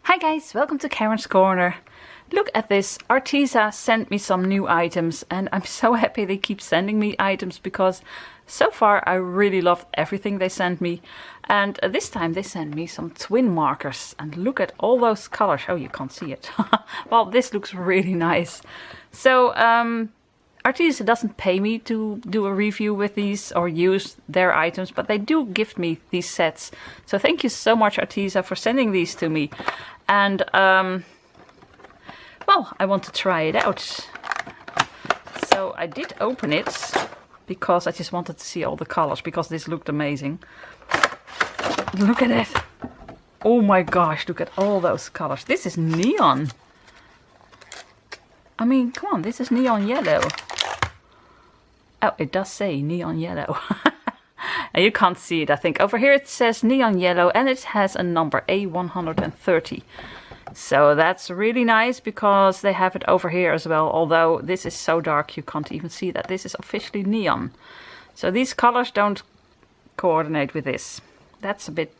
Hi guys, welcome to Karen's Corner. Look at this, Arteza sent me some new items and I'm so happy they keep sending me items because so far I really loved everything they sent me. And this time they sent me some twin markers and look at all those colors. Oh, you can't see it. Well, this looks really nice. So Arteza doesn't pay me to do a review with these or use their items, but they do gift me these sets. So thank you so much, Arteza, for sending these to me. And, well, I want to try it out. So I did open it because I just wanted to see all the colors because this looked amazing. Look at it. Oh my gosh, look at all those colors. This is neon. I mean, come on, this is neon yellow. Oh, it does say neon yellow. And you can't see it, I think. Over here it says neon yellow and it has a number A130. So that's really nice because they have it over here as well. Although this is so dark you can't even see that this is officially neon. So these colors don't coordinate with this. That's a bit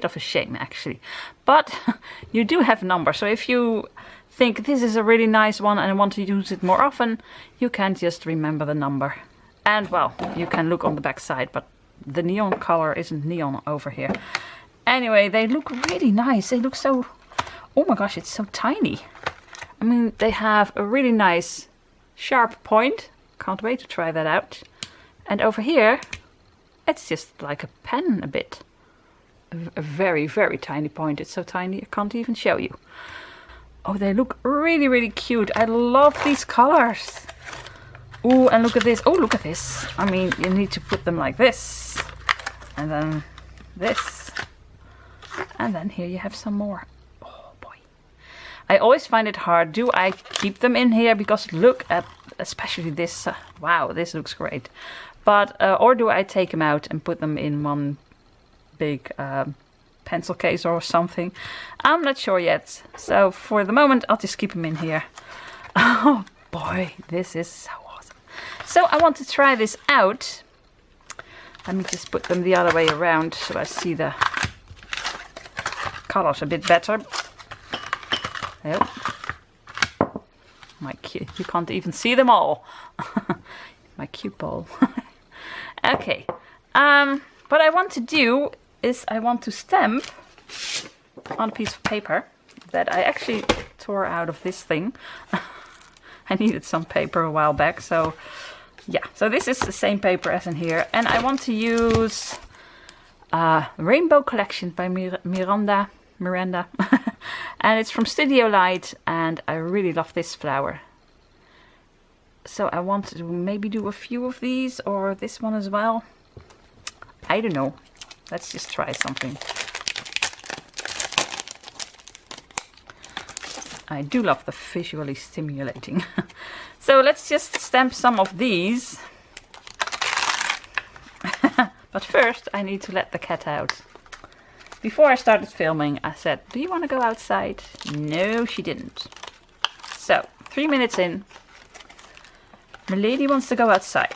of a shame actually. But you do have numbers. So if you think this is a really nice one and want to use it more often, you can just remember the number. And well, you can look on the back side, but the neon color isn't neon over here. Anyway, they look really nice. They look so... Oh my gosh, it's so tiny. I mean, they have a really nice sharp point. Can't wait to try that out. And over here, it's just like a pen a bit. A very, very tiny point. It's so tiny I can't even show you. Oh, they look really, really cute. I love these colors. Oh, and look at this. Oh, look at this. I mean, you need to put them like this. And then this. And then here you have some more. Oh, boy. I always find it hard. Do I keep them in here? Because look at, especially this. Wow, this looks great. But, or do I take them out and put them in one big pencil case or something? I'm not sure yet. So for the moment, I'll just keep them in here. Oh, boy, this is so awesome. So I want to try this out. Let me just put them the other way around so I see the colors a bit better. Oh. You can't even see them all. My cute ball. Okay. What I want to do is I want to stamp on a piece of paper that I actually tore out of this thing. I needed some paper a while back, so yeah. So this is the same paper as in here, and I want to use Rainbow Collection by Miranda, and it's from Studio Light, and I really love this flower. So I want to maybe do a few of these, or this one as well. I don't know. Let's just try something. I do love the visually stimulating. So let's just stamp some of these. But first I need to let the cat out. Before I started filming I said, do you want to go outside? No, she didn't. So 3 minutes in. My lady wants to go outside.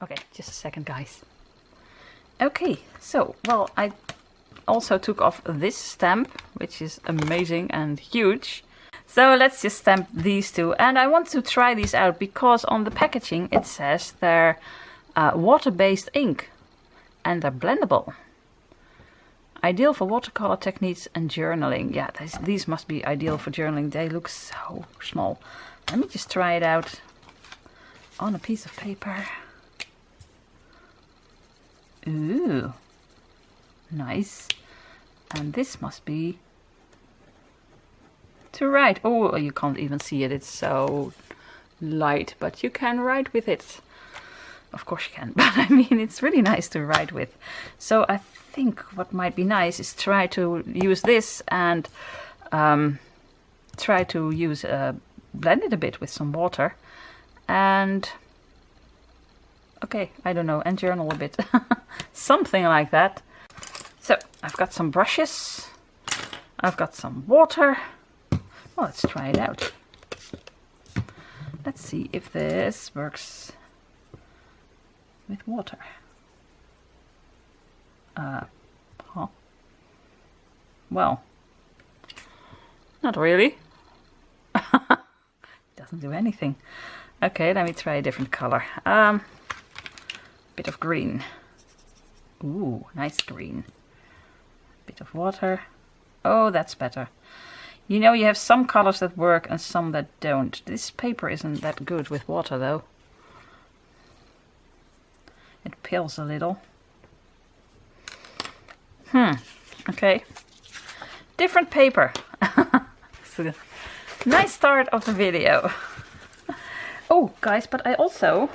Okay, just a second guys. Okay, so, well, I also took off this stamp, which is amazing and huge. So let's just stamp these two. And I want to try these out because on the packaging it says they're water-based ink and they're blendable. Ideal for watercolor techniques and journaling. Yeah, these must be ideal for journaling. They look so small. Let me just try it out on a piece of paper. Ooh, nice. And this must be to write. Oh, you can't even see it. It's so light, but you can write with it. Of course you can, but I mean, it's really nice to write with. So I think what might be nice is try to use this and try to use blend it a bit with some water and okay, I don't know, and journal a bit. Something like that. So, I've got some brushes. I've got some water. Well, let's try it out. Let's see if this works with water. Well, Not really. Doesn't do anything. Okay, let me try a different color. Bit of green. Ooh, nice green. Bit of water. Oh, that's better. You know, you have some colors that work and some that don't. This paper isn't that good with water though. It pills a little. Okay. Different paper. It's a nice start of the video. Oh, guys, but I also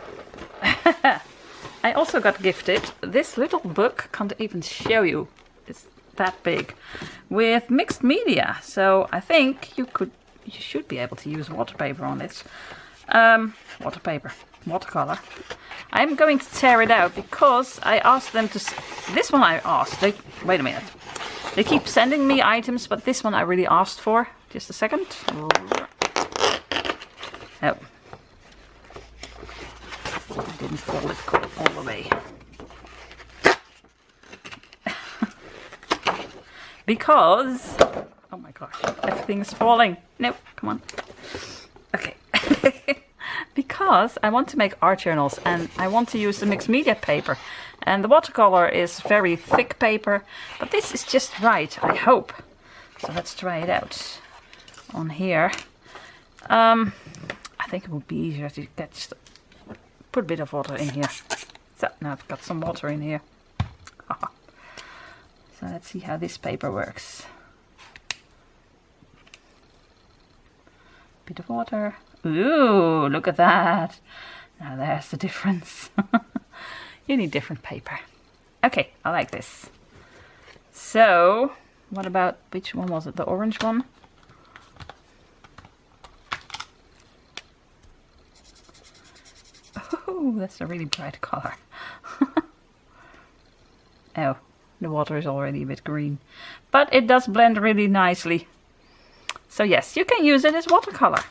got gifted this little book. Can't even show you. It's that big, with mixed media. So I think you should be able to use waterpaper on this. Watercolor. I'm going to tear it out because I asked them to. This one I asked. Wait a minute. They keep sending me items, but this one I really asked for. Just a second. Oh. I didn't fold it all the way. Because, oh my gosh, everything is falling. No, come on. Okay. Because I want to make art journals and I want to use the mixed media paper. And the watercolor is very thick paper, but this is just right, I hope. So let's try it out on here. I think it would be easier to put a bit of water in here. So now I've got some water in here. So let's see how this paper works. Bit of water. Ooh, look at that. Now there's the difference. You need different paper. Okay, I like this. So, what about, which one was it? The orange one? Oh, that's a really bright color. Oh, the water is already a bit green. But it does blend really nicely. So yes, you can use it as watercolor.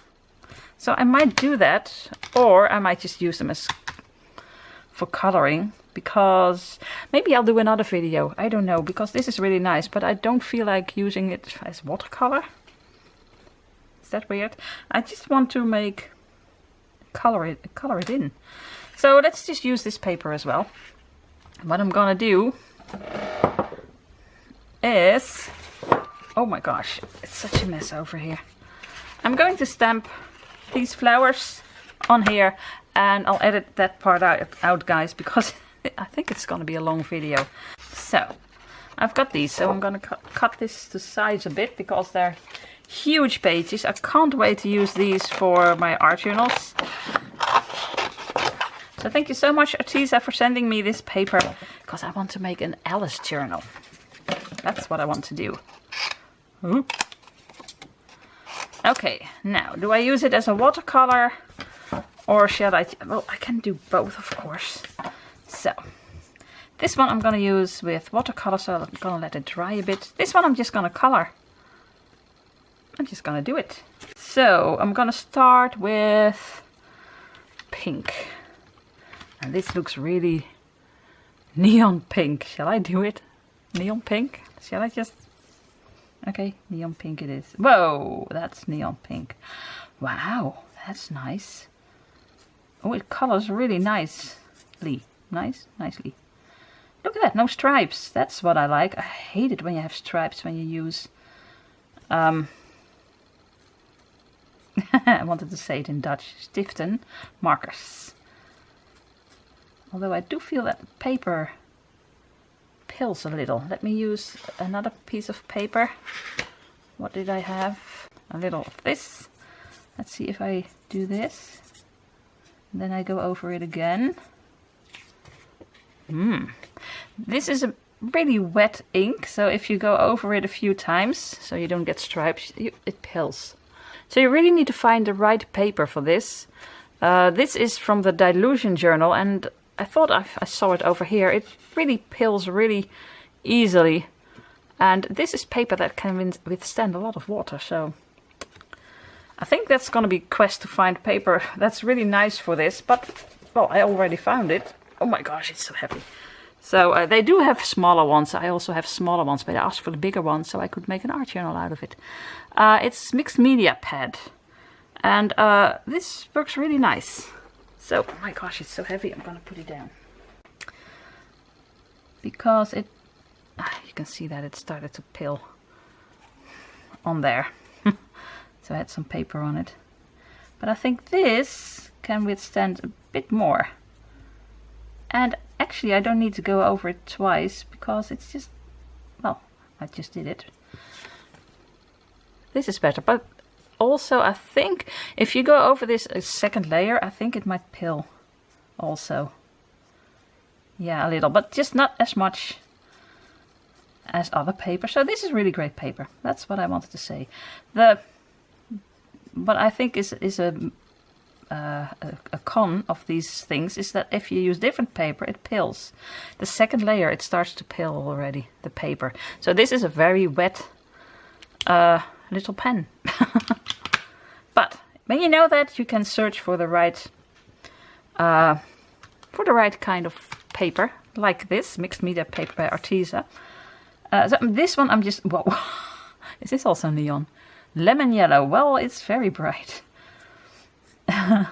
So I might do that, or I might just use them as for coloring, because maybe I'll do another video. I don't know, because this is really nice, but I don't feel like using it as watercolor. Is that weird? I just want to color it in. So let's just use this paper as well. What I'm gonna do is, oh my gosh, it's such a mess over here. I'm going to stamp these flowers on here, and I'll edit that part out guys, because I think it's going to be a long video. So I've got these, so I'm going to cut this to size a bit because they're huge pages. I can't wait to use these for my art journals. So thank you so much, Arteza, for sending me this paper, because I want to make an Alice journal. That's what I want to do. Ooh. Okay, now, do I use it as a watercolor, or shall I? Well, I can do both, of course. So, this one I'm going to use with watercolor, so I'm going to let it dry a bit. This one I'm just going to color. I'm just going to do it. So, I'm going to start with pink. And this looks really neon pink. Shall I do it? Neon pink? Shall I just... Okay, neon pink it is. Whoa, that's neon pink. Wow, that's nice. Oh, it colors really nicely. Nicely. Look at that, no stripes. That's what I like. I hate it when you have stripes when you use... I wanted to say it in Dutch. Stiften markers. Although I do feel that paper pills a little. Let me use another piece of paper. What did I have? A little of this. Let's see if I do this. And then I go over it again. This is a really wet ink, so if you go over it a few times, so you don't get stripes, it pills. So you really need to find the right paper for this. This is from the Dilution Journal, and I thought I saw it over here. It really pills really easily. And this is paper that can withstand a lot of water. So I think that's going to be a quest to find paper that's really nice for this. But, well, I already found it. Oh my gosh, it's so heavy. So they do have smaller ones. I also have smaller ones, but I asked for the bigger one so I could make an art journal out of it. It's mixed media pad, and this works really nice. So, oh my gosh, it's so heavy. I'm gonna put it down because it. You can see that it started to pill on there. So I had some paper on it, but I think this can withstand a bit more. And actually I don't need to go over it twice because it's just, well, I just did it. This is better, but also I think if you go over this a second layer, I think it might pill also. Yeah, a little, but just not as much as other paper. So this is really great paper. That's what I wanted to say. What I think is a con of these things is that if you use different paper, it pills. The second layer, it starts to pill already, the paper. So this is a very wet little pen. But when you know that, you can search for the right kind of paper, like this mixed media paper by Arteza. So this one I'm just, whoa, is this also neon? Lemon yellow, well, it's very bright. I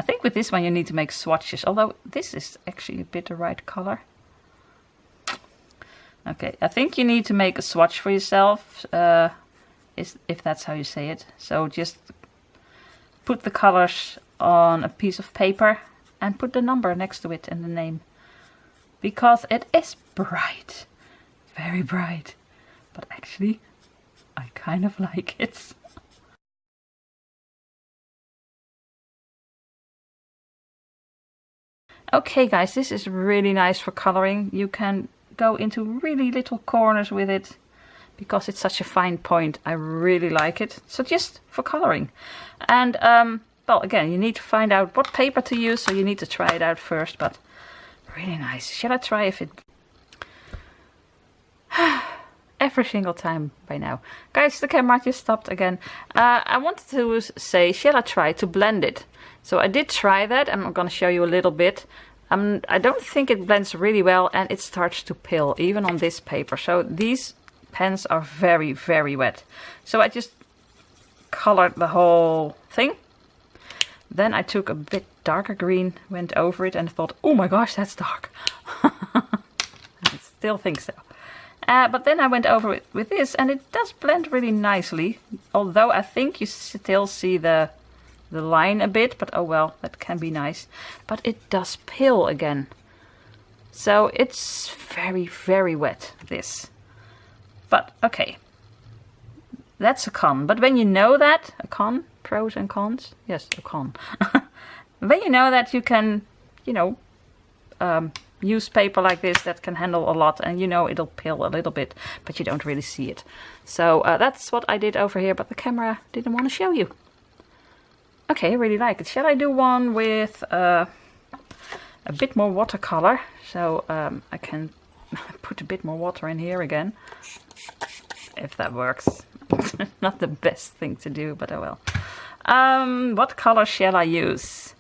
think with this one you need to make swatches, although this is actually a bit the right color. Okay, I think you need to make a swatch for yourself, if that's how you say it. So just put the colors on a piece of paper and put the number next to it and the name. Because it is bright, very bright, but actually I kind of like it. Okay guys, this is really nice for coloring. You can go into really little corners with it because it's such a fine point. I really like it. So just for coloring. And well, again, you need to find out what paper to use, so you need to try it out first, but really nice. Shall I try if it... Every single time by now. Guys, the camera just stopped again. I wanted to say, shall I try to blend it? So I did try that, and I'm going to show you a little bit. I don't think it blends really well, and it starts to pill, even on this paper. So these pens are very, very wet. So I just colored the whole thing. Then I took a bit darker green, went over it, and thought, oh my gosh, that's dark. I still think so. But then I went over it with this, and it does blend really nicely. Although I think you still see the line a bit, but oh well, that can be nice. But it does pill again. So it's very, very wet, this. But okay, that's a con. But when you know that, a con, pros and cons, yes, a con. When you know that, you can, you know, use paper like this that can handle a lot, and you know it'll pill a little bit, but you don't really see it. So that's what I did over here, but the camera didn't want to show you. Okay, I really like it. Shall I do one with a bit more watercolor? So I can put a bit more water in here again, if that works. Not the best thing to do, but oh well. What color shall I use?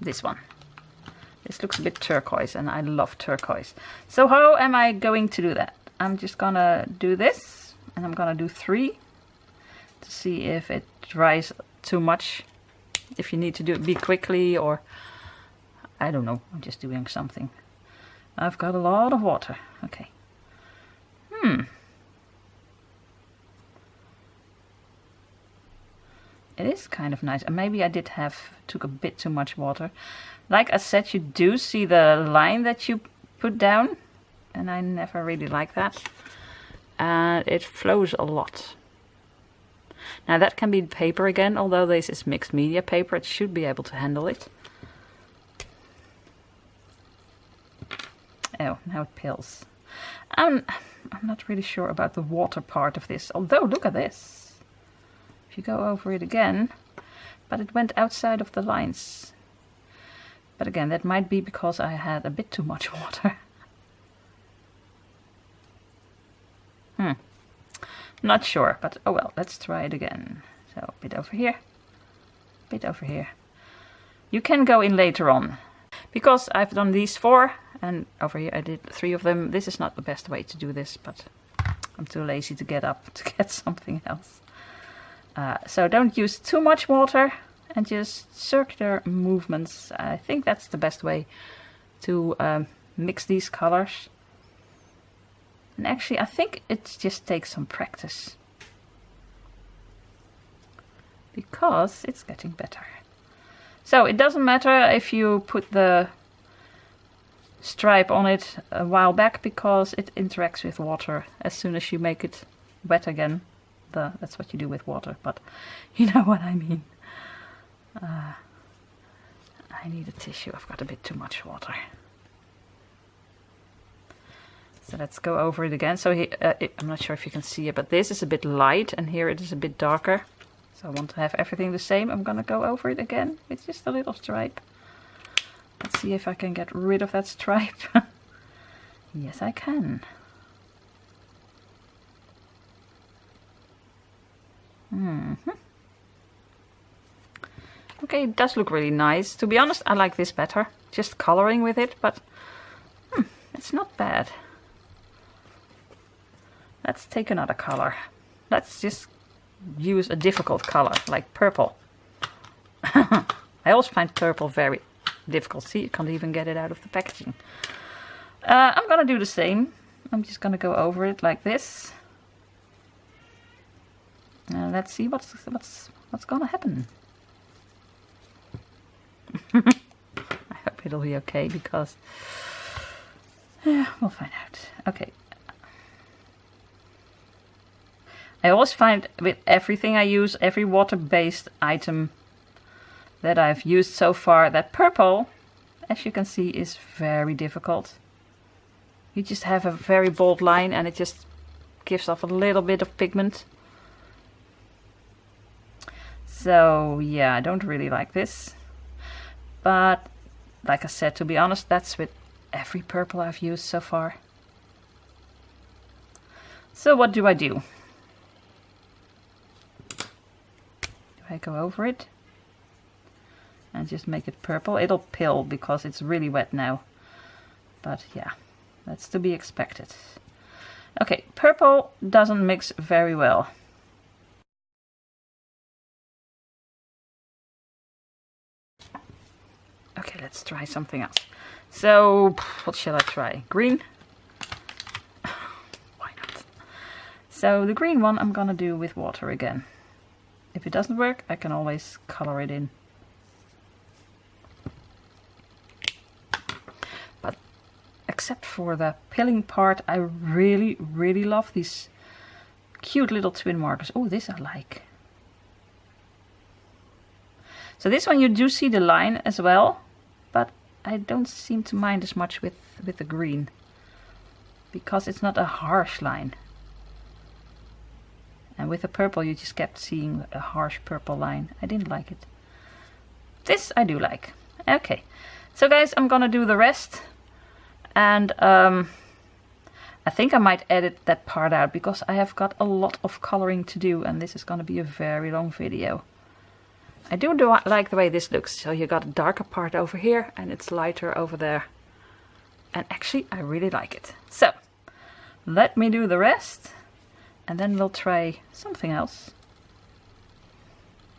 This one. This looks a bit turquoise, and I love turquoise. So how am I going to do that? I'm just gonna do this, and I'm gonna do 3 to see if it dries too much. If you need to do it, be quickly, or I don't know. I'm just doing something. I've got a lot of water. Okay. It is kind of nice. And maybe I took a bit too much water. Like I said, you do see the line that you put down, and I never really like that. And it flows a lot. Now that can be paper again, although this is mixed media paper, it should be able to handle it. Oh, now it pills. I'm not really sure about the water part of this, although look at this. If you go over it again, but it went outside of the lines. But again, that might be because I had a bit too much water. Not sure, but oh well, let's try it again. So a bit over here. bit over here. You can go in later on. Because I've done these 4, and over here I did 3 of them. This is not the best way to do this, but I'm too lazy to get up to get something else. So don't use too much water, and just circular movements. I think that's the best way to mix these colors. And actually I think it just takes some practice, because it's getting better. So it doesn't matter if you put the stripe on it a while back, because it interacts with water as soon as you make it wet again. That's what you do with water, but you know what I mean. I need a tissue. I've got a bit too much water. So let's go over it again. So I'm not sure if you can see it, but this is a bit light and here it is a bit darker. So I want to have everything the same. I'm gonna go over it again with just a little stripe. Let's see if I can get rid of that stripe. Yes, I can. Okay, it does look really nice. To be honest, I like this better. Just coloring with it, but it's not bad. Let's take another color. Let's just use a difficult color, like purple. I always find purple very difficult. See, you can't even get it out of the packaging. I'm gonna do the same. I'm just gonna go over it like this. Let's see what's gonna happen. I hope it'll be okay, because we'll find out. Okay. I always find with everything I use, every water-based item that I've used so far, that purple, as you can see, is very difficult. You just have a very bold line and it just gives off a little bit of pigment. So yeah, I don't really like this. But like I said, to be honest, that's with every purple I've used so far. So what do? Do I go over it and just make it purple? It'll pill because it's really wet now. But yeah, that's to be expected. Okay, purple doesn't mix very well. Okay, let's try something else. So, what shall I try? Green? Why not? So the green one I'm gonna do with water again. If it doesn't work, I can always color it in. But except for the pilling part, I really, really love these cute little twin markers. Oh, this I like. So this one you do see the line as well, but I don't seem to mind as much with the green, because it's not a harsh line. And with the purple you just kept seeing a harsh purple line. I didn't like it. This I do like. Okay, so guys, I'm gonna do the rest, and I think I might edit that part out, because I have got a lot of coloring to do and this is gonna be a very long video. I do like the way this looks. So you got a darker part over here and it's lighter over there. And actually I really like it. So let me do the rest and then we'll try something else.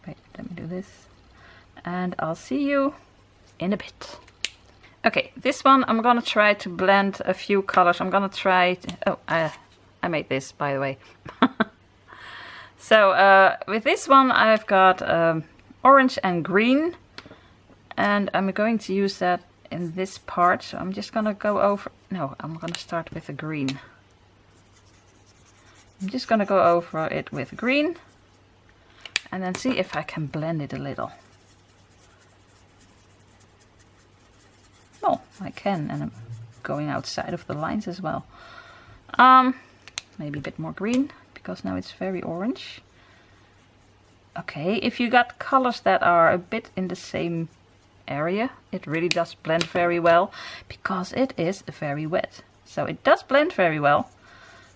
Wait, let me do this. And I'll see you in a bit. Okay, this one I'm gonna try to blend a few colors. I'm gonna try to, oh, I made this, by the way. So with this one I've got orange and green, and I'm going to use that in this part. So I'm just gonna go over, no, I'm gonna start with the green. I'm just gonna go over it with green and then see if I can blend it a little. Oh, I can, and I'm going outside of the lines as well. Maybe a bit more green, because now it's very orange. Okay, if you got colors that are a bit in the same area, it really does blend very well, because it is very wet. So it does blend very well,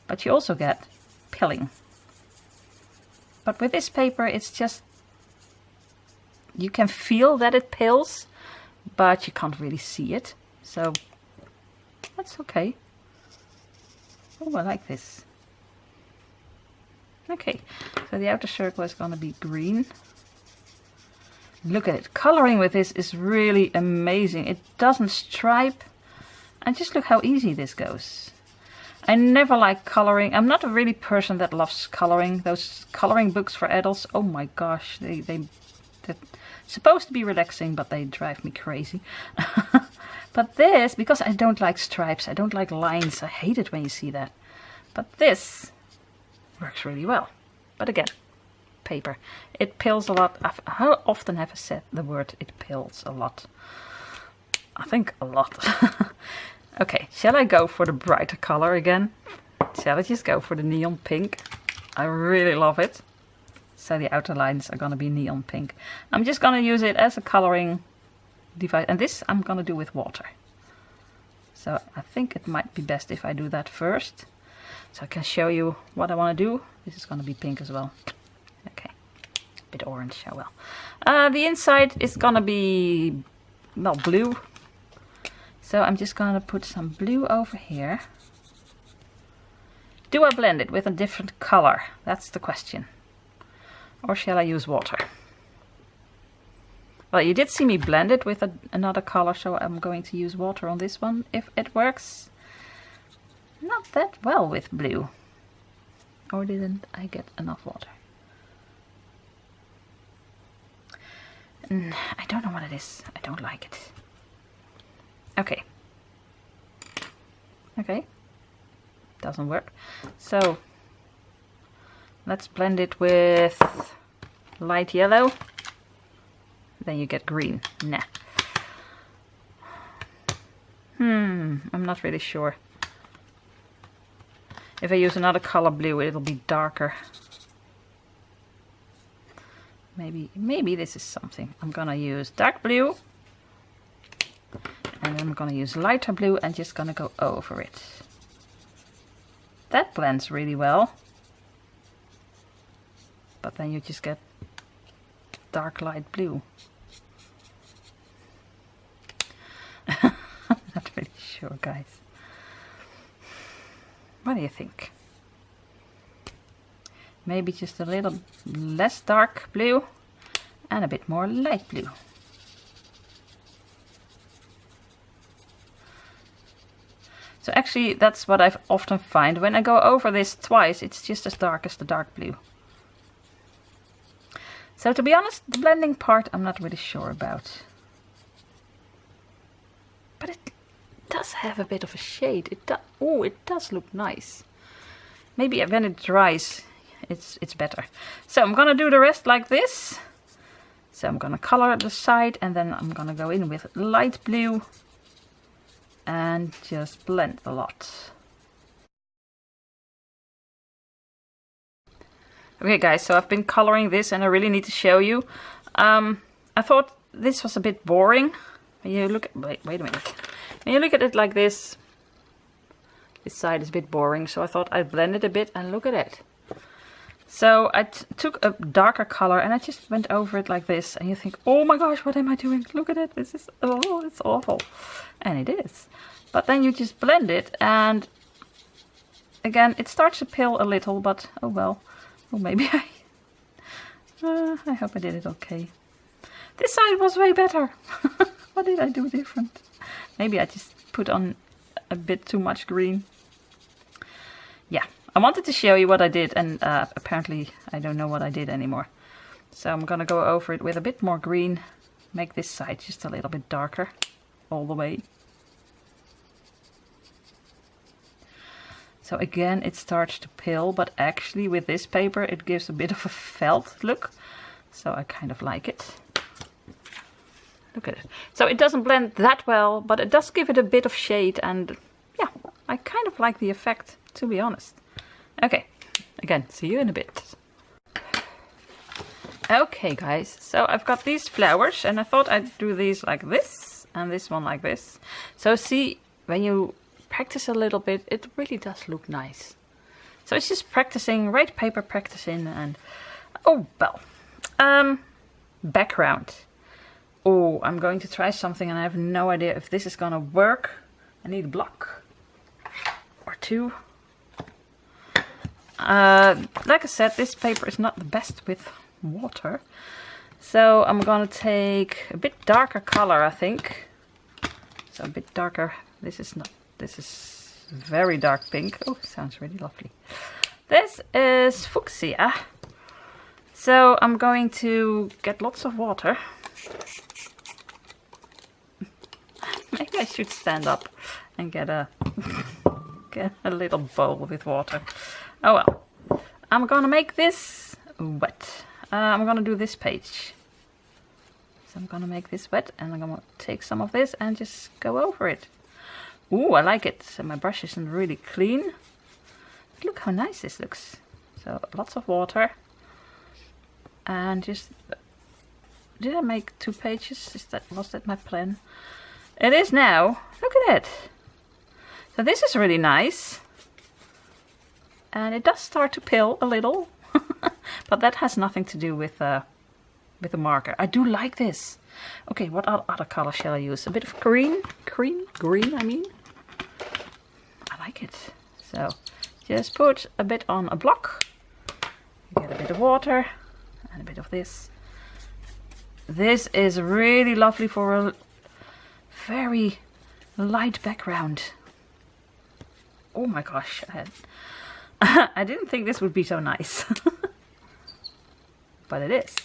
but you also get pilling. But with this paper it's just you can feel that it pills, but you can't really see it. So that's okay. Oh, I like this. Okay, so the outer circle is gonna be green. Look at it. Coloring with this is really amazing. It doesn't stripe. And just look how easy this goes. I never like coloring. I'm not a really person that loves coloring. Those coloring books for adults, oh my gosh, they're supposed to be relaxing, but they drive me crazy. But this, because I don't like stripes, I don't like lines, I hate it when you see that. But this works really well. But again, paper. It pills a lot. How often have I said the word it pills a lot? I think a lot. Okay, shall I go for the brighter color again? Shall I just go for the neon pink? I really love it. So the outer lines are gonna be neon pink. I'm just gonna use it as a coloring device. And this I'm gonna do with water. So I think it might be best if I do that first. So I can show you what I wanna do. This is gonna be pink as well. Okay, a bit orange, oh well. The inside is gonna be, well, blue. So I'm just gonna put some blue over here. Do I blend it with a different color? That's the question. Or shall I use water? Well, you did see me blend it with another color, so I'm going to use water on this one if it works. Not that well with blue. Or didn't I get enough water? I don't know what it is. I don't like it. Okay. Okay. Doesn't work. So let's blend it with light yellow. Then you get green. Nah. I'm not really sure. If I use another color blue, it'll be darker. Maybe this is something. I'm gonna use dark blue. And I'm gonna use lighter blue and just gonna go over it. That blends really well. But then you just get dark light blue. I'm not really sure, guys. What do you think? Maybe just a little less dark blue and a bit more light blue. So actually that's what I often find. When I go over this twice, it's just as dark as the dark blue. So to be honest, the blending part I'm not really sure about. But it does have a bit of a shade. Oh, it does look nice. Maybe when it dries, it's better. So I'm gonna do the rest like this. So I'm gonna color the side and then I'm gonna go in with light blue. And just blend a lot. Okay guys, so I've been coloring this and I really need to show you. I thought this was a bit boring. When you look at, wait a minute. When you look at it like this side is a bit boring, so I thought I'd blend it a bit and look at it. So I took a darker color and I just went over it like this, and you think, oh my gosh, what am I doing? Look at it, this is, oh, it's awful. And it is. But then you just blend it and again, it starts to pill a little, but oh well. Or maybe I hope I did it okay. This side was way better. What did I do different? Maybe I just put on a bit too much green. Yeah. I wanted to show you what I did, and apparently I don't know what I did anymore. So I'm gonna go over it with a bit more green, make this side just a little bit darker all the way. So again, it starts to pill, but actually with this paper it gives a bit of a felt look. So I kind of like it. Look at it. So it doesn't blend that well, but it does give it a bit of shade, and yeah, I kind of like the effect, to be honest. Okay, again, see you in a bit. Okay guys, so I've got these flowers and I thought I'd do these like this and this one like this. So see, when you practice a little bit, it really does look nice. So it's just practicing, right paper practicing, and oh well. background. Oh, I'm going to try something and I have no idea if this is gonna work. I need a block or two. Like I said, this paper is not the best with water. So I'm gonna take a bit darker color, I think. So a bit darker. This is very dark pink. Oh, sounds really lovely. This is fuchsia. So I'm going to get lots of water. Maybe I should stand up and get a little bowl with water. Oh well. I'm gonna make this wet. I'm gonna do this page. So I'm gonna make this wet and I'm gonna take some of this and just go over it. Ooh, I like it. So my brush isn't really clean. But look how nice this looks. So lots of water. And just... Did I make 2 pages? Was that my plan? It is now. Look at it. So this is really nice. And it does start to pill a little. But that has nothing to do with the marker. I do like this. Okay, what other color shall I use? A bit of green? Green, I mean. I like it. So just put a bit on a block. Get a bit of water and a bit of this. This is really lovely for a very light background. Oh my gosh, I didn't think this would be so nice. But it is.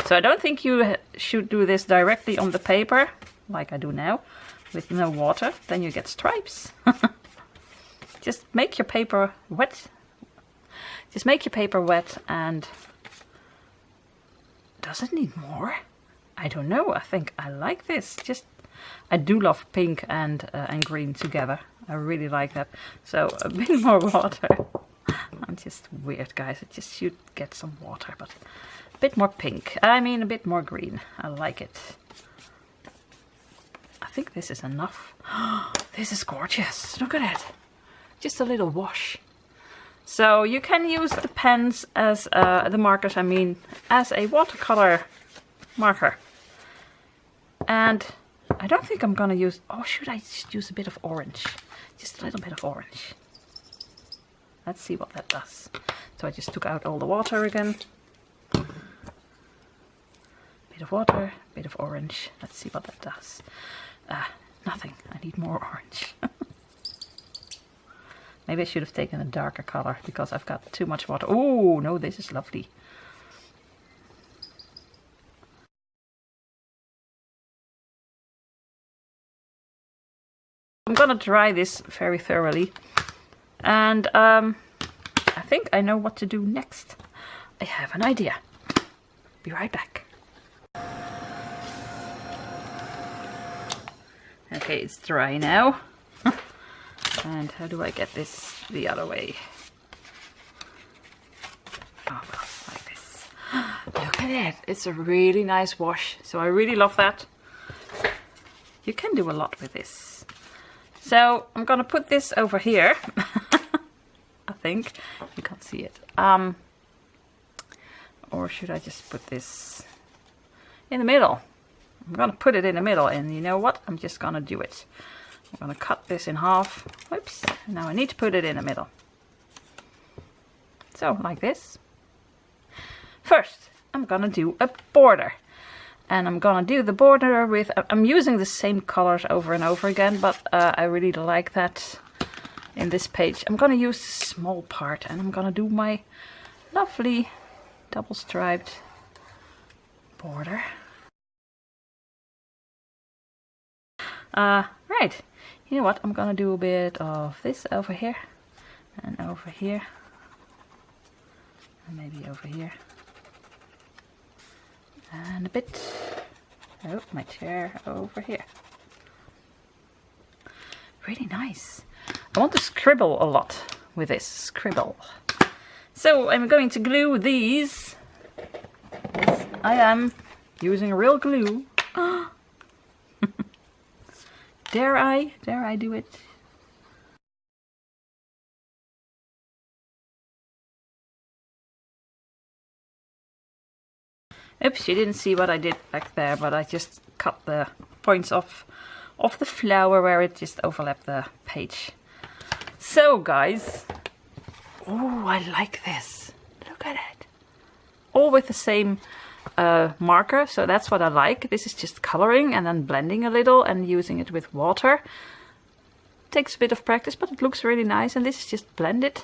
So I don't think you should do this directly on the paper, like I do now, with no water. Then you get stripes. Just make your paper wet. Just make your paper wet and... Does it need more? I don't know. I think I like this. I do love pink and green together. I really like that. So a bit more water. I'm just weird, guys. I just should get some water, but a bit more pink. I mean, a bit more green. I like it. I think this is enough. This is gorgeous. Look at it. Just a little wash. So you can use the pens as the markers, I mean, as a watercolor marker. And I don't think I'm gonna use... Oh, should I just use a bit of orange? Just a little bit of orange. Let's see what that does. So I just took out all the water again. Bit of water, bit of orange. Let's see what that does. Nothing. I need more orange. Maybe I should have taken a darker color because I've got too much water. Oh, no, this is lovely. I'm gonna dry this very thoroughly. And I think I know what to do next. I have an idea. Be right back. Okay, it's dry now. And how do I get this the other way? Oh, well, like this. Look at it. It's a really nice wash. So I really love that. You can do a lot with this. So I'm gonna put this over here. I think. You can't see it. Or should I just put this in the middle? I'm gonna put it in the middle, and you know what? I'm just gonna do it. I'm gonna cut this in half. Whoops. Now I need to put it in the middle. So, like this. First, I'm gonna do a border. And I'm gonna do the border with... I'm using the same colors over and over again, but I really like that in this page. I'm gonna use the small part, and I'm gonna do my lovely double striped border. Right. You know what? I'm gonna do a bit of this over here, and over here, and maybe over here, and a bit, oh, my chair over here. Really nice. I want to scribble a lot with this. Scribble. So I'm going to glue these. Yes, I am using real glue. Dare I? Dare I do it? Oops, you didn't see what I did back there, but I just cut the points off the flower where it just overlapped the page. So guys, oh, I like this. Look at it. All with the same marker, so that's what I like. This is just coloring and then blending a little and using it with water. Takes a bit of practice, but it looks really nice. And this is just blended.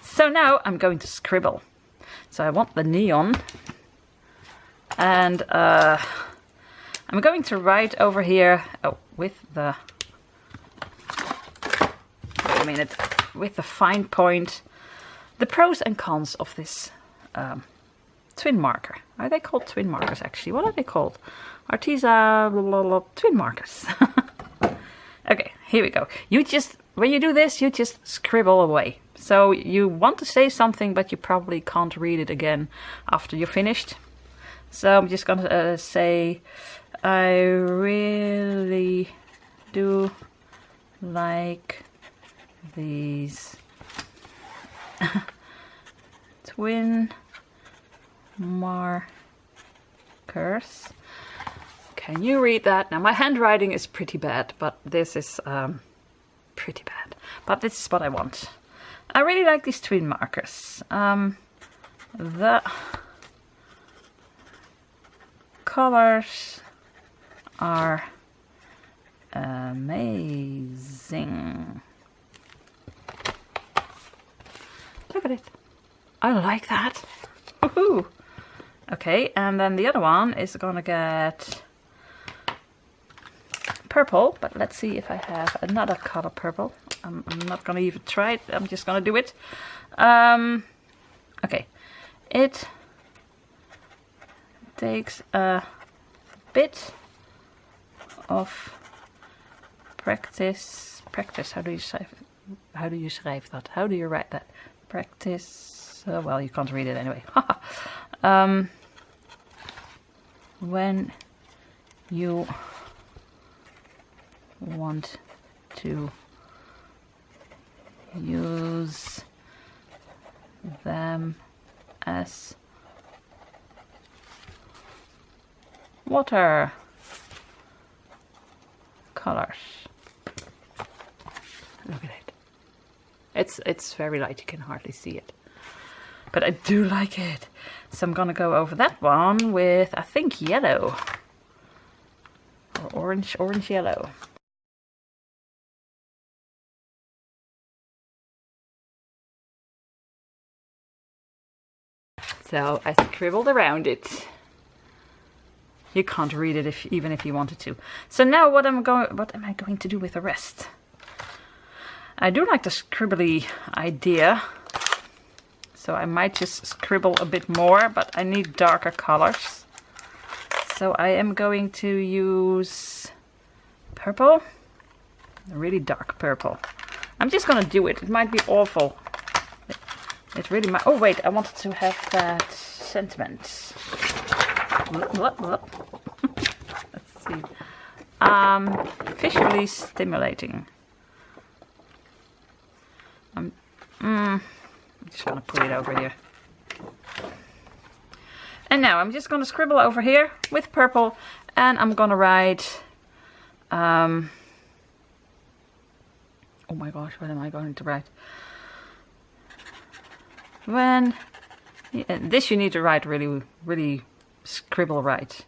So now I'm going to scribble. So I want the neon, and I'm going to write over here, with the, wait a minute, with the fine point, the pros and cons of this twin marker. Are they called twin markers actually? What are they called? Arteza Twin Markers. Okay, here we go. You just, when you do this, you just scribble away. So you want to say something, but you probably can't read it again after you're finished. So I'm just gonna say, I really do like these twin markers. Can you read that? Now my handwriting is pretty bad, but this is pretty bad. But this is what I want. I really like these twin markers. The colors are amazing. Look at it. I like that. Woohoo! Okay, and then the other one is gonna get purple, but let's see if I have another color purple. I'm not gonna even try it, I'm just gonna do it. Okay, it takes a bit of practice. How do you say? How do you schrijf that? How do you write that? Practice. Well, you can't read it anyway. When you want to use them as water colors. Look at it. It's very light, you can hardly see it. But I do like it. So I'm gonna go over that one with, I think, yellow. Or orange yellow. So I scribbled around it. You can't read it even if you wanted to. So now what am I going to do with the rest? I do like the scribbly idea. So I might just scribble a bit more, but I need darker colors. So I am going to use purple, a really dark purple. I'm just gonna do it. It might be awful. It really might. Oh wait, I wanted to have that sentiment. Let's see. Visually stimulating. I'm just gonna put it over here. And now I'm just gonna scribble over here with purple, and I'm gonna write, oh my gosh, what am I going to write? This you need to write really scribble right.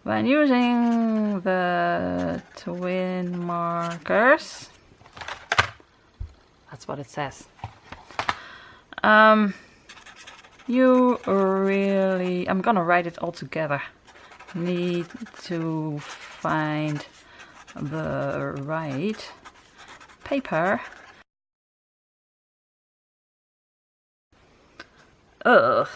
When using the twin markers, that's what it says. You really, I'm gonna write it all together. Need to find the right paper. Ugh.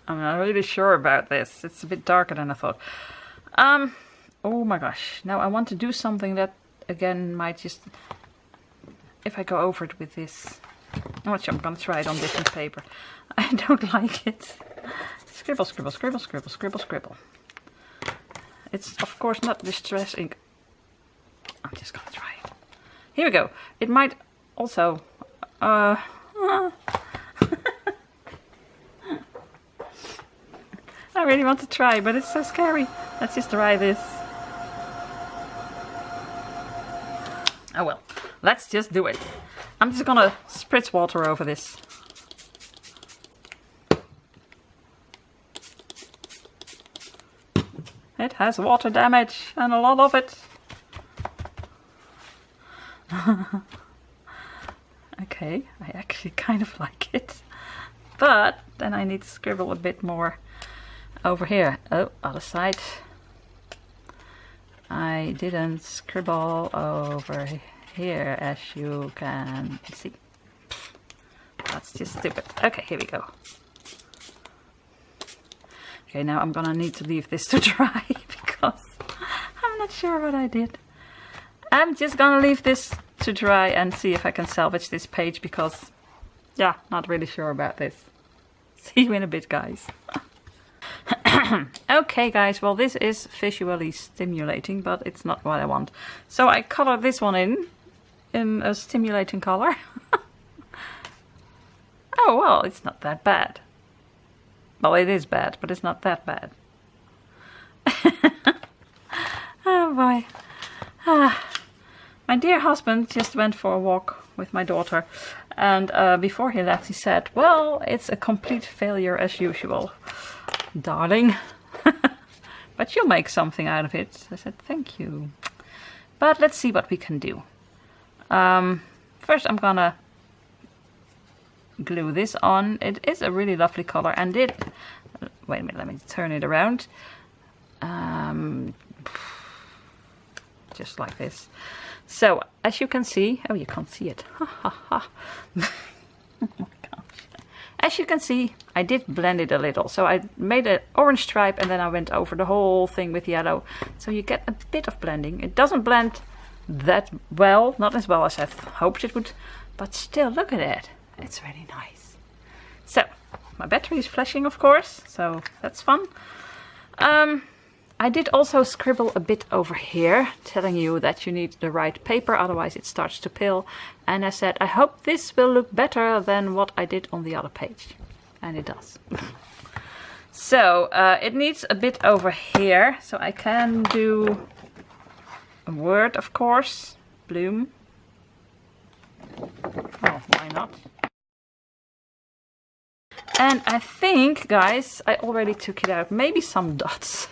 I'm not really sure about this. It's a bit darker than I thought. Oh my gosh. Now I want to do something that again might just, if I go over it with this, I'm not sure, I'm gonna try it on different paper. I don't like it. Scribble, scribble, scribble, scribble, scribble, scribble. It's of course not distress ink. I'm just gonna try it. Here we go. It might also I really want to try, but it's so scary. Let's just try this. Oh well, let's just do it. I'm just gonna spritz water over this. It has water damage, and a lot of it. Okay, I actually kind of like it. But then I need to scribble a bit more over here. Oh, other side. I didn't scribble over here, as you can see. That's just stupid. Okay, here we go. Okay, now I'm gonna need to leave this to dry because I'm not sure what I did. I'm just gonna leave this to dry and see if I can salvage this page because, yeah, not really sure about this. See you in a bit, guys. Okay, guys, well, this is visually stimulating, but it's not what I want. So I colored this one in a stimulating color. Oh, well, it's not that bad. Well, it is bad, but it's not that bad. Oh boy. My dear husband just went for a walk with my daughter, and before he left he said, well, it's a complete failure as usual, darling. But you'll make something out of it. I said, thank you. But let's see what we can do. First I'm gonna glue this on. It is a really lovely color, and wait a minute, let me turn it around. Just like this. So as you can see, oh, you can't see it. Ha ha ha. Oh my gosh. As you can see, I did blend it a little. So I made an orange stripe and then I went over the whole thing with yellow. So you get a bit of blending. It doesn't blend that well, not as well as I hoped it would, but still, look at it. It's really nice. So my battery is flashing, of course, so that's fun. I did also scribble a bit over here, telling you that you need the right paper, otherwise it starts to pill. And I said, I hope this will look better than what I did on the other page. And it does. So it needs a bit over here, so I can do a word, of course. Bloom. Oh, why not? And I think, guys, I already took it out. Maybe some dots.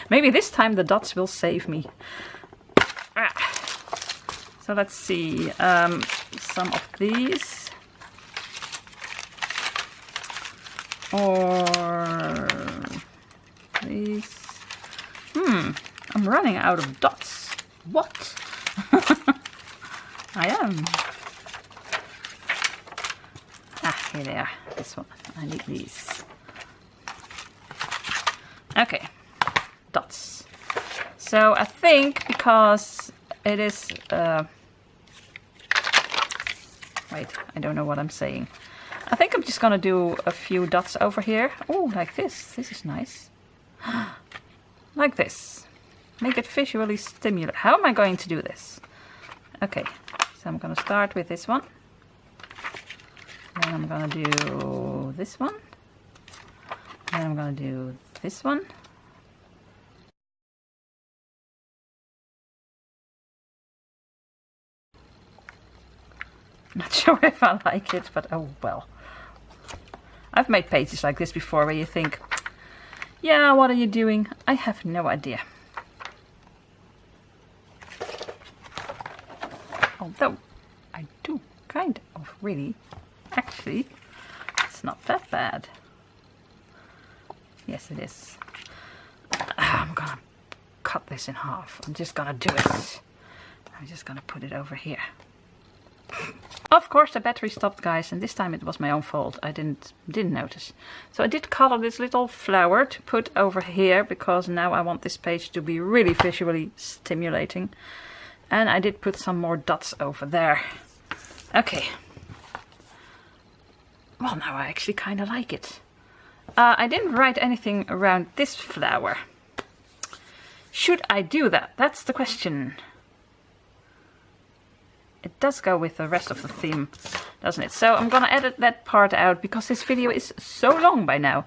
Maybe this time the dots will save me. So let's see. Some of these. Or these. I'm running out of dots. What? I am. Ah, here they are. This one. I need these. Okay. Dots. So I think because it is wait, I don't know what I'm saying. I think I'm just gonna do a few dots over here. Oh, like this. This is nice. Like this. Make it visually stimulating. How am I going to do this? Okay, so I'm gonna start with this one. Then I'm gonna do this one. Then I'm gonna do this one. Not sure if I like it, but oh well. I've made pages like this before where you think, yeah, what are you doing? I have no idea. Although I do kind of really, actually, it's not that bad. Yes, it is. I'm gonna cut this in half. I'm just gonna do it. I'm just gonna put it over here. Of course the battery stopped, guys, and this time it was my own fault. I didn't notice. So I did color this little flower to put over here because now I want this page to be really visually stimulating. And I did put some more dots over there. Okay. Well, now I actually kind of like it. I didn't write anything around this flower. Should I do that? That's the question. It does go with the rest of the theme, doesn't it? So I'm gonna edit that part out because this video is so long by now.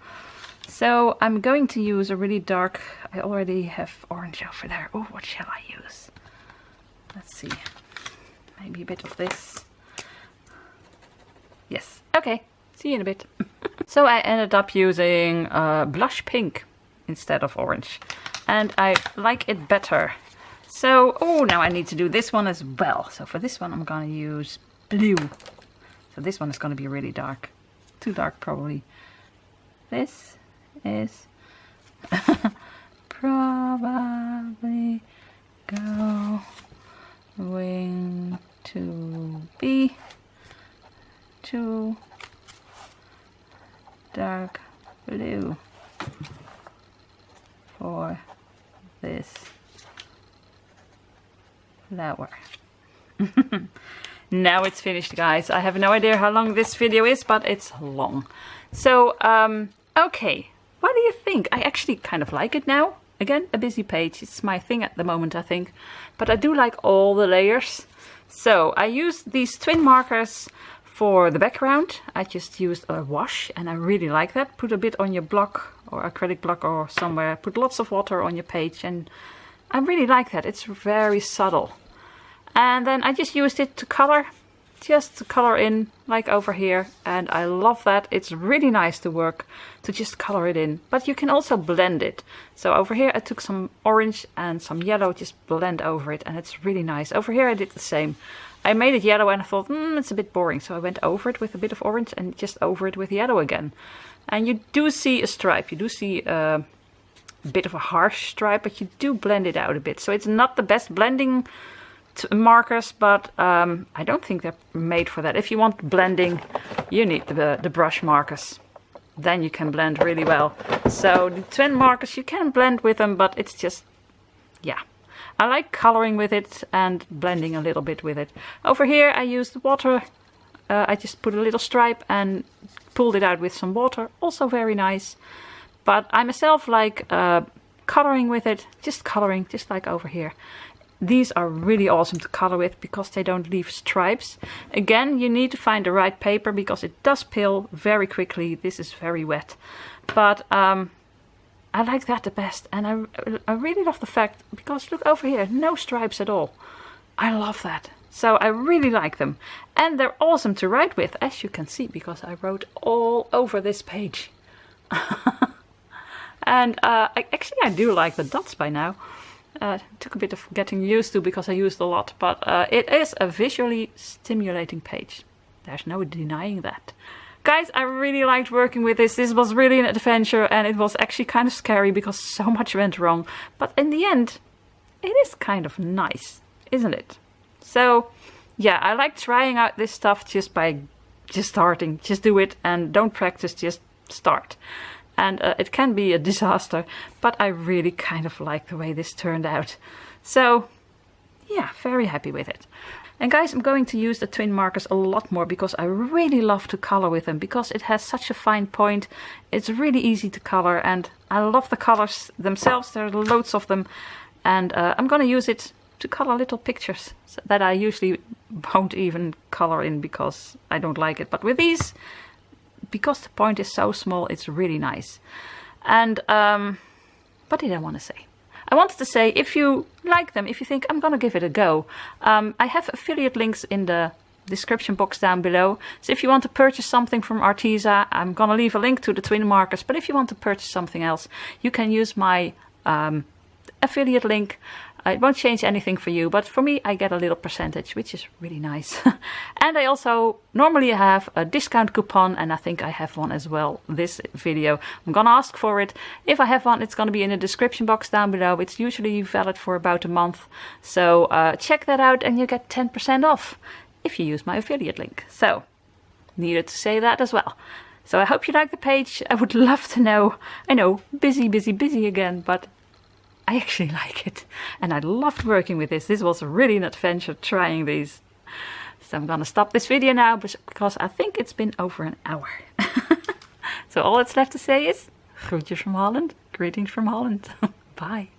So I'm going to use a really dark, I already have orange over there. Oh, what shall I use? Let's see, maybe a bit of this. Yes, okay, see you in a bit. So I ended up using blush pink instead of orange. And I like it better. So, oh, now I need to do this one as well. So for this one I'm gonna use blue. So this one is gonna be really dark. Too dark probably. This is probably going to be too dark blue for this flower. Now it's finished, guys. I have no idea how long this video is, but it's long. So, okay. What do you think? I actually kind of like it now. Again, a busy page. It's my thing at the moment, I think. But I do like all the layers. So, I used these twin markers for the background. I just used a wash, and I really like that. Put a bit on your block, or acrylic block, or somewhere. Put lots of water on your page, and I really like that. It's very subtle. And then I just used it to color. Just to color in, like over here, and I love that. It's really nice to work to just color it in, but you can also blend it. So over here I took some orange and some yellow, just blend over it, and it's really nice. Over here I did the same. I made it yellow and I thought, it's a bit boring, so I went over it with a bit of orange and just over it with yellow again. And you do see a stripe, you do see a bit of a harsh stripe, but you do blend it out a bit. So it's not the best blending markers, but I don't think they're made for that. If you want blending, you need the brush markers. Then you can blend really well. So the twin markers, you can blend with them, but it's just, yeah. I like coloring with it and blending a little bit with it. Over here I used water. I just put a little stripe and pulled it out with some water. Also very nice. But I myself like coloring with it. Just coloring, just like over here. These are really awesome to color with because they don't leave stripes. Again, you need to find the right paper because it does peel very quickly. This is very wet. But I like that the best. And I really love the fact, because look over here, no stripes at all. I love that. So I really like them. And they're awesome to write with, as you can see, because I wrote all over this page. And I do like the dots by now. Took a bit of getting used to because I used a lot, but it is a visually stimulating page. There's no denying that. Guys, I really liked working with this. This was really an adventure, and it was actually kind of scary because so much went wrong. But in the end, it is kind of nice, isn't it? So, yeah, I like trying out this stuff just by starting. Just do it and don't practice, just start. And it can be a disaster, but I really kind of like the way this turned out. So, yeah, very happy with it. And guys, I'm going to use the twin markers a lot more because I really love to color with them because it has such a fine point. It's really easy to color, and I love the colors themselves. There are loads of them, and I'm going to use it to color little pictures that I usually won't even color in because I don't like it. But with these, because the point is so small, it's really nice. And what did I want to say? I wanted to say, if you like them, if you think I'm gonna give it a go, I have affiliate links in the description box down below. So if you want to purchase something from Arteza, I'm gonna leave a link to the twin markers. But if you want to purchase something else, you can use my affiliate link. It won't change anything for you, but for me I get a little percentage, which is really nice. And I also normally have a discount coupon, and I think I have one as well this video. I'm gonna ask for it. If I have one, it's gonna be in the description box down below. It's usually valid for about a month. So check that out and you get 10% off if you use my affiliate link. So, needed to say that as well. So I hope you like the page. I would love to know. I know, busy again, but I actually like it, and I loved working with this. This was really an adventure trying these. So I'm gonna stop this video now because I think it's been over an hour. So all that's left to say is groetjes from Holland, greetings from Holland. Bye.